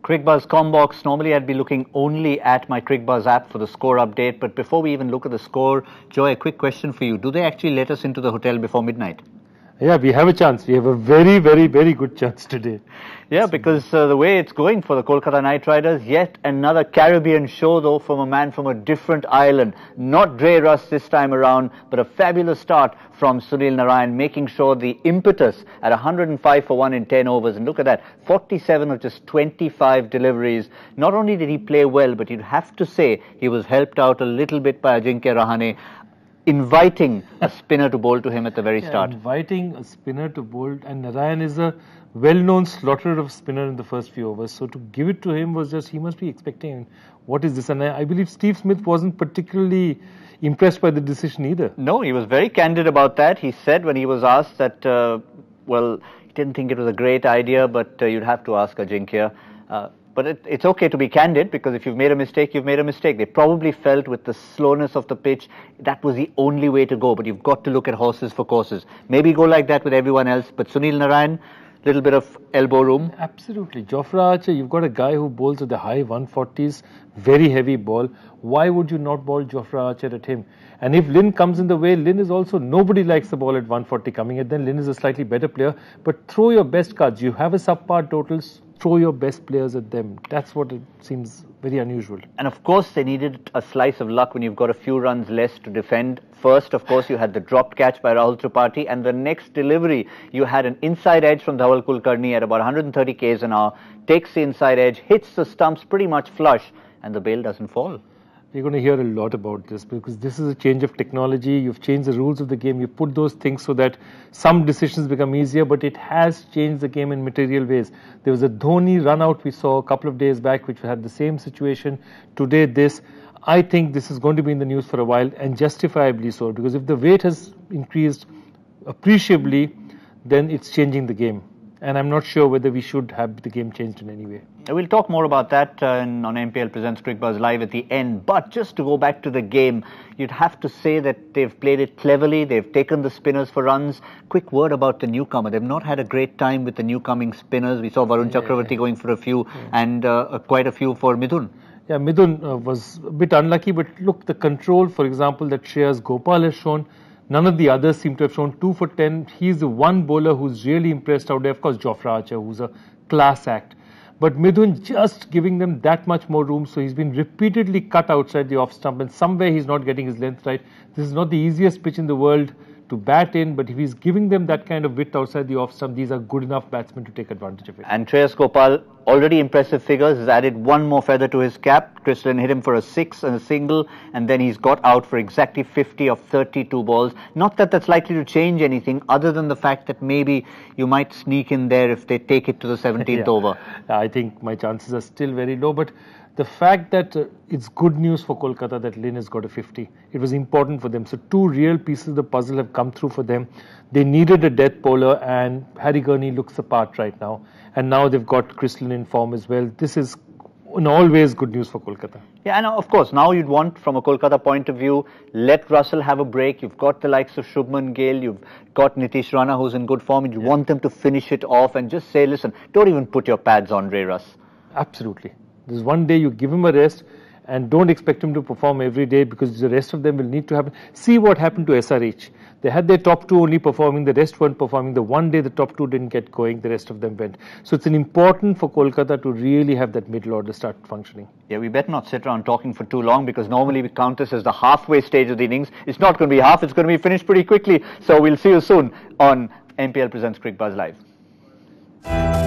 Cricbuzz Comm box. Normally I'd be looking only at my Cricbuzz app for the score update, but before we even look at the score, Joy, a quick question for you. Do they actually let us into the hotel before midnight? Yeah, we have a chance. We have a very, very, very good chance today. Yeah, because the way it's going for the Kolkata Knight Riders, yet another Caribbean show though from a man from a different island. Not Dre Russ this time around, but a fabulous start from Sunil Narayan, making sure the impetus at 105 for 1 in 10 overs. And look at that, 47 of just 25 deliveries. Not only did he play well, but you'd have to say he was helped out a little bit by Ajinkya Rahane, inviting a spinner to bowl to him at the very start. Inviting a spinner to bowl, and Narayan is a well-known slaughterer of spinner in the first few overs. So to give it to him was just, he must be expecting, what is this? And I believe Steve Smith wasn't particularly impressed by the decision either. No, he was very candid about that. He said when he was asked that, well, he didn't think it was a great idea, but you'd have to ask Ajinkya. But it's okay to be candid, because if you've made a mistake, you've made a mistake. They probably felt with the slowness of the pitch, that was the only way to go. But you've got to look at horses for courses. Maybe go like that with everyone else. But Sunil Narayan, little bit of elbow room. Absolutely. Jofra Archer, you've got a guy who bowls at the high 140s, very heavy ball. Why would you not bowl Jofra Archer at him? And if Lynn comes in the way, Lynn is also, nobody likes the ball at 140 coming at them. Lynn is a slightly better player. But throw your best cards. You have a subpar totals, throw your best players at them. That's what it seems very unusual. And of course, they needed a slice of luck when you've got a few runs less to defend. First, of course, you had the dropped catch by Rahul Tripathi, and the next delivery, you had an inside edge from Dhawal Kulkarni at about 130 k's an hour, takes the inside edge, hits the stumps pretty much flush, and the bail doesn't fall. We're going to hear a lot about this, because this is a change of technology. You've changed the rules of the game. You put those things so that some decisions become easier, but it has changed the game in material ways. There was a Dhoni run out we saw a couple of days back, which had the same situation. Today, this. I think this is going to be in the news for a while, and justifiably so, because if the weight has increased appreciably, then it's changing the game. And I'm not sure whether we should have the game changed in any way. We'll talk more about that on MPL Presents Cricbuzz Live at the end. But just to go back to the game, you'd have to say that they've played it cleverly. They've taken the spinners for runs. Quick word about the newcomer. They've not had a great time with the newcoming spinners. We saw Varun Chakravarti going for a few and quite a few for Midhun. Yeah, Midhun was a bit unlucky. But look, the control, for example, that Shreyas Gopal has shown, none of the others seem to have shown 2 for 10. He's the one bowler who's really impressed out there. Of course, Jofra Archer, who's a class act. But Midhun just giving them that much more room. So he's been repeatedly cut outside the off stump. And somewhere he's not getting his length right. This is not the easiest pitch in the world to bat in. But if he's giving them that kind of width outside the off stump, these are good enough batsmen to take advantage of it. And Shreyas Gopal, already impressive figures, has added one more feather to his cap. Chris Lynn hit him for a 6 and a single, and then he's got out for exactly 50 of 32 balls. Not that that's likely to change anything, other than the fact that maybe you might sneak in there if they take it to the 17th over. I think my chances are still very low, but the fact that it's good news for Kolkata that Lynn has got a 50, it was important for them. So 2 real pieces of the puzzle have come through for them. They needed a death bowler, and Harry Gurney looks the part right now. And now they've got Chris Lynn in form as well. This is in all ways good news for Kolkata. Yeah, and of course, now you'd want, from a Kolkata point of view, let Russell have a break. You've got the likes of Shubman Gill, you've got Nitish Rana, who's in good form. You want them to finish it off and just say, listen, don't even put your pads on, Dre Russ. Absolutely. There's one day you give him a rest, and don't expect him to perform every day, because the rest of them will need to happen. See what happened to SRH. They had their top 2 only performing, the rest weren't performing. The one day the top 2 didn't get going, the rest of them went. So it's important for Kolkata to really have that middle order start functioning. Yeah, we better not sit around talking for too long, because normally we count this as the halfway stage of the innings. It's not going to be half, it's going to be finished pretty quickly. So we'll see you soon on MPL Presents Cricbuzz Live.